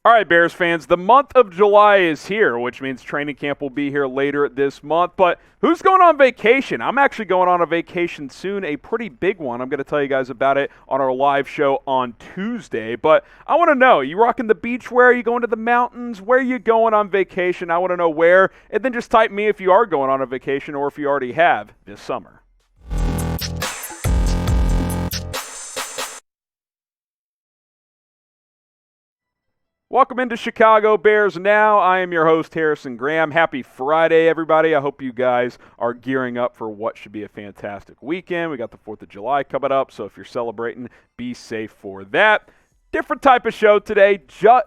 All right, Bears fans, the month of July is here, which means training camp will be here later this month. But who's going on vacation? I'm actually going on a vacation soon, a pretty big one. I'm going to tell you guys about it on our live show on Tuesday. But I want to know, you rocking the beach? Where are you going to the mountains? Where are you going on vacation? I want to know where. And then just type me if you are going on a vacation or if you already have this summer. Welcome into Chicago Bears Now. I am your host, Harrison Graham. Happy Friday, everybody. I hope you guys are gearing up for what should be a fantastic weekend. We got the 4th of July coming up, so if you're celebrating, be safe for that. Different type of show today.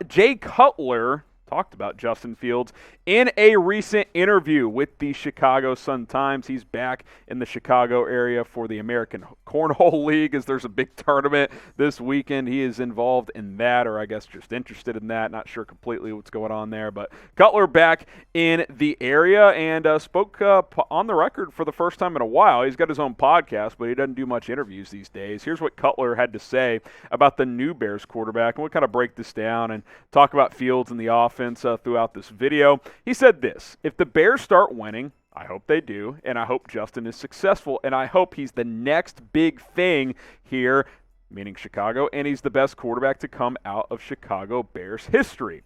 Jay Cutler talked about Justin Fields in a recent interview with the Chicago Sun-Times. He's back in the Chicago area for the American Cornhole League as there's a big tournament this weekend. He is involved in that, or I guess just interested in that. Not sure completely what's going on there. But Cutler back in the area and spoke on the record for the first time in a while. He's got his own podcast, but he doesn't do much interviews these days. Here's what Cutler had to say about the new Bears quarterback, and we'll kind of break this down and talk about Fields and the offense throughout this video. He said this: if the Bears start winning, I hope they do, and I hope Justin is successful, and I hope he's the next big thing here, meaning Chicago, and he's the best quarterback to come out of Chicago Bears history.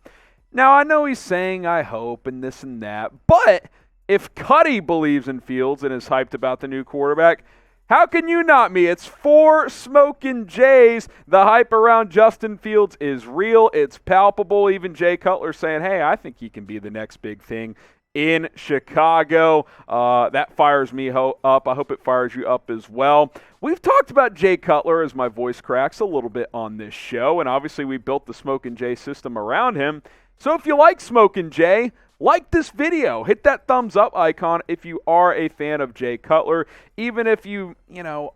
Now, I know he's saying I hope and this and that, but if Cuddy believes in Fields and is hyped about the new quarterback, how can you not be? It's 4 smoking Jays. The hype around Justin Fields is real. It's palpable. Even Jay Cutler saying, hey, I think he can be the next big thing in Chicago. That fires me up. I hope it fires you up as well. We've talked about Jay Cutler, as my voice cracks, a little bit on this show, and obviously we built the Smokin' Jay system around him. So if you like Smokin' Jay, like this video. Hit that thumbs up icon if you are a fan of Jay Cutler, even if you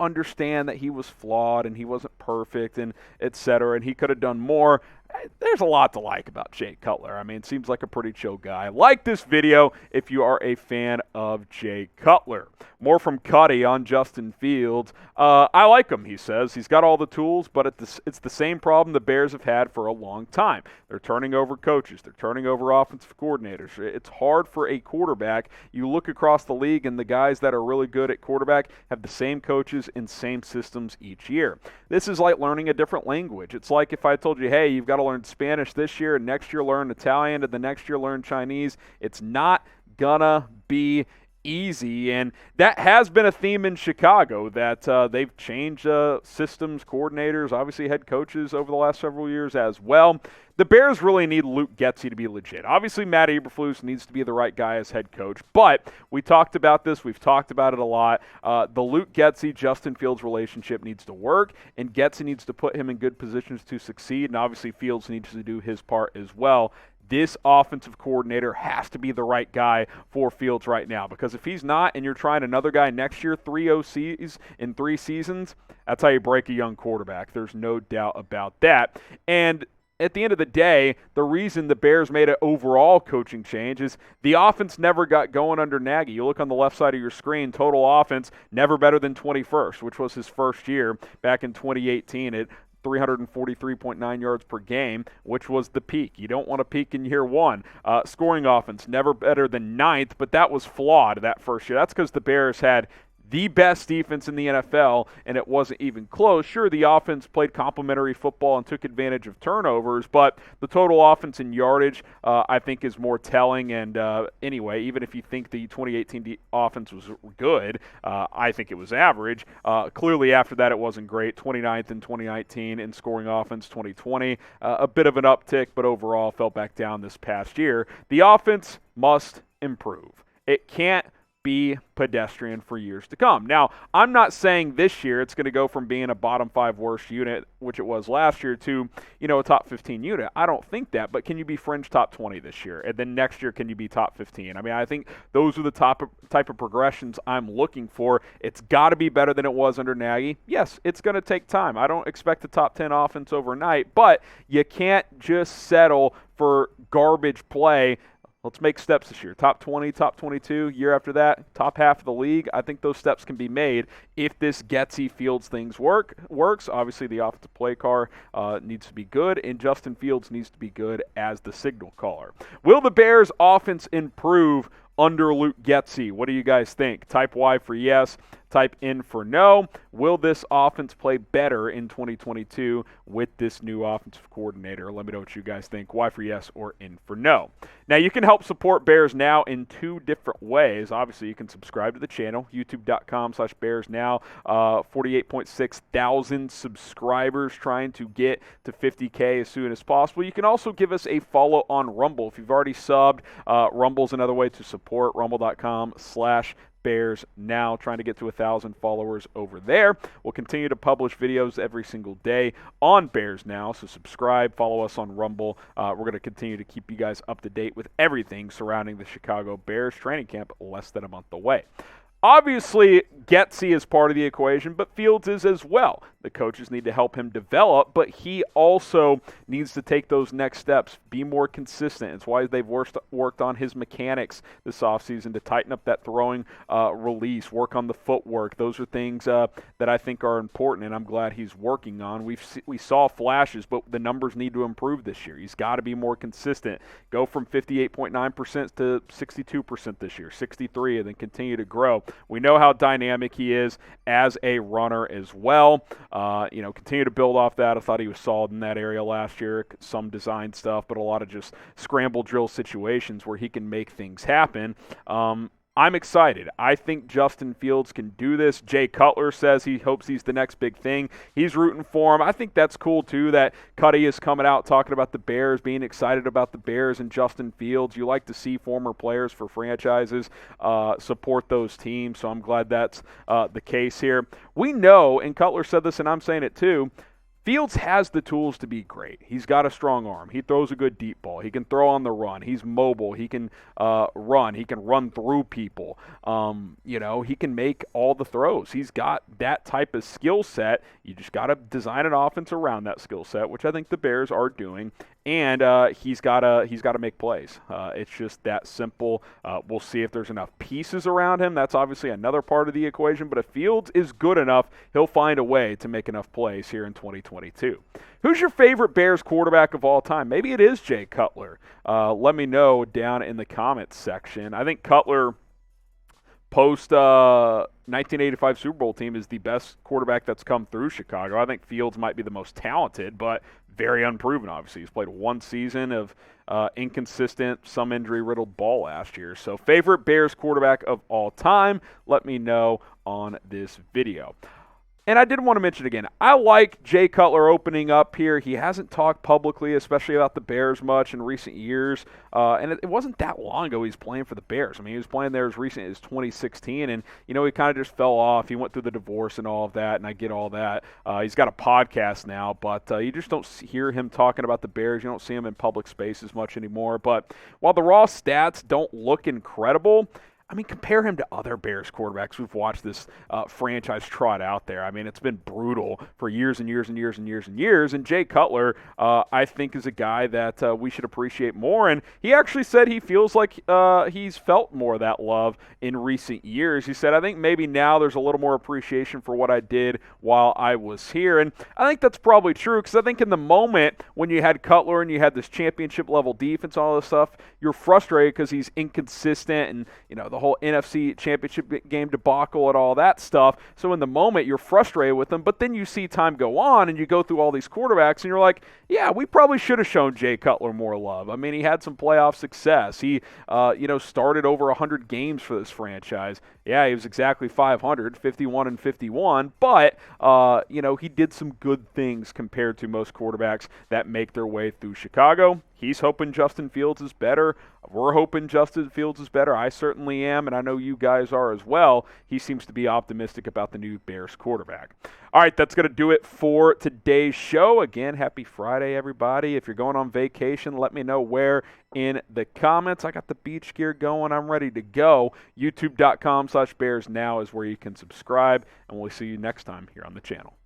understand that he was flawed and he wasn't perfect and etc. and he could have done more. There's a lot to like about Jay Cutler. I mean, it seems like a pretty chill guy. Like this video if you are a fan of Jay Cutler. More from Cuddy on Justin Fields. I like him, he says. He's got all the tools, but it's the same problem the Bears have had for a long time. They're turning over coaches. They're turning over offensive coordinators. It's hard for a quarterback. You look across the league, and the guys that are really good at quarterback have the same coaches and same systems each year. This is like learning a different language. It's like if I told you, hey, you've got to learn Spanish this year, and next year learn Italian, and the next year learn Chinese. It's not gonna be easy, and that has been a theme in Chicago, that they've changed systems, coordinators, obviously head coaches over the last several years as well. The Bears really need Luke Getsy to be legit. Obviously, Matt Eberflus needs to be the right guy as head coach, but we talked about this. We've talked about it a lot. The Luke Getsy-Justin Fields relationship needs to work, and Getsy needs to put him in good positions to succeed, and obviously Fields needs to do his part as well. This offensive coordinator has to be the right guy for Fields right now, because if he's not and you're trying another guy next year, 3 OCs in 3 seasons, that's how you break a young quarterback. There's no doubt about that. And at the end of the day, the reason the Bears made an overall coaching change is the offense never got going under Nagy. You look on the left side of your screen, total offense, never better than 21st, which was his first year back in 2018 at 343.9 yards per game, which was the peak. You don't want to peak in year one. Scoring offense, never better than 9th, but that was flawed that first year. That's because the Bears had the best defense in the NFL, and it wasn't even close. Sure, the offense played complementary football and took advantage of turnovers, but the total offense in yardage, I think, is more telling. And anyway, even if you think the 2018 offense was good, I think it was average. Clearly, after that, it wasn't great. 29th in 2019 in scoring offense, 2020. A bit of an uptick, but overall fell back down this past year. The offense must improve. It can't be pedestrian for years to come. Now, I'm not saying this year it's going to go from being a bottom 5 worst unit, which it was last year, to, a top 15 unit. I don't think that, but can you be fringe top 20 this year? And then next year, can you be top 15? I mean, I think those are the type of progressions I'm looking for. It's got to be better than it was under Nagy. Yes, it's going to take time. I don't expect a top 10 offense overnight, but you can't just settle for garbage play Let's make steps this year. Top 20, top 22. Year after that, top half of the league. I think those steps can be made if this Getsy Fields things works. Obviously, the offensive play car needs to be good, and Justin Fields needs to be good as the signal caller. Will the Bears' offense improve under Luke Getsy? What do you guys think? Type Y for yes. Type in for no. Will this offense play better in 2022 with this new offensive coordinator? Let me know what you guys think. Y for yes or in for no. Now, you can help support Bears Now in two different ways. Obviously, you can subscribe to the channel, youtube.com/BearsNow. 48.6 thousand subscribers, trying to get to 50K as soon as possible. You can also give us a follow on Rumble. If you've already subbed, Rumble's another way to support, rumble.com/Bears Now, trying to get to 1,000 followers over there. We'll continue to publish videos every single day on Bears Now, so subscribe, follow us on Rumble. We're going to continue to keep you guys up to date with everything surrounding the Chicago Bears training camp less than a month away. Obviously, Getsy is part of the equation, but Fields is as well. The coaches need to help him develop, but he also needs to take those next steps, be more consistent. It's why they've worked on his mechanics this offseason to tighten up that throwing release, work on the footwork. Those are things that I think are important, and I'm glad he's working on. We saw flashes, but the numbers need to improve this year. He's got to be more consistent. Go from 58.9% to 62% this year, 63%, and then continue to grow. We know how dynamic he is as a runner as well. Continue to build off that. I thought he was solid in that area last year. Some design stuff, but a lot of just scramble drill situations where he can make things happen. I'm excited. I think Justin Fields can do this. Jay Cutler says he hopes he's the next big thing. He's rooting for him. I think that's cool, too, that Cuddy is coming out talking about the Bears, being excited about the Bears and Justin Fields. You like to see former players for franchises support those teams, so I'm glad that's the case here. We know, and Cutler said this, and I'm saying it too, Fields has the tools to be great. He's got a strong arm. He throws a good deep ball. He can throw on the run. He's mobile. He can run. He can run through people. He can make all the throws. He's got that type of skill set. You just got to design an offense around that skill set, which I think the Bears are doing. And he's got to make plays. It's just that simple. We'll see if there's enough pieces around him. That's obviously another part of the equation. But if Fields is good enough, he'll find a way to make enough plays here in 2022. Who's your favorite Bears quarterback of all time? Maybe it is Jay Cutler. Let me know down in the comments section. I think Cutler, post 1985 Super Bowl team, is the best quarterback that's come through Chicago. I think Fields might be the most talented, but very unproven, obviously. He's played one season of inconsistent, some injury-riddled ball last year. So favorite Bears quarterback of all time, let me know on this video. And I did want to mention again, I like Jay Cutler opening up here. He hasn't talked publicly, especially about the Bears, much in recent years. And it wasn't that long ago he was playing for the Bears. I mean, he was playing there as recent as 2016. And, he kind of just fell off. He went through the divorce and all of that, and I get all that. He's got a podcast now, but you just don't hear him talking about the Bears. You don't see him in public spaces much anymore. But while the raw stats don't look incredible, I mean, compare him to other Bears quarterbacks we've watched this franchise trot out there. I mean, it's been brutal for years and years and years and years and years. And Jay Cutler, I think, is a guy that we should appreciate more. And he actually said he feels like he's felt more of that love in recent years. He said, I think maybe now there's a little more appreciation for what I did while I was here. And I think that's probably true, because I think in the moment when you had Cutler and you had this championship-level defense, all this stuff, you're frustrated because he's inconsistent and, the whole NFC championship game debacle and all that stuff. So in the moment, you're frustrated with them, but then you see time go on and you go through all these quarterbacks and you're like, yeah, we probably should have shown Jay Cutler more love. I mean, he had some playoff success. He, started over 100 games for this franchise. Yeah, he was exactly 500, 51-51, but, he did some good things compared to most quarterbacks that make their way through Chicago. He's hoping Justin Fields is better. We're hoping Justin Fields is better. I certainly am, and I know you guys are as well. He seems to be optimistic about the new Bears quarterback. All right, that's going to do it for today's show. Again, happy Friday, everybody. If you're going on vacation, let me know where in the comments. I got the beach gear going. I'm ready to go. YouTube.com/BearsNow is where you can subscribe, and we'll see you next time here on the channel.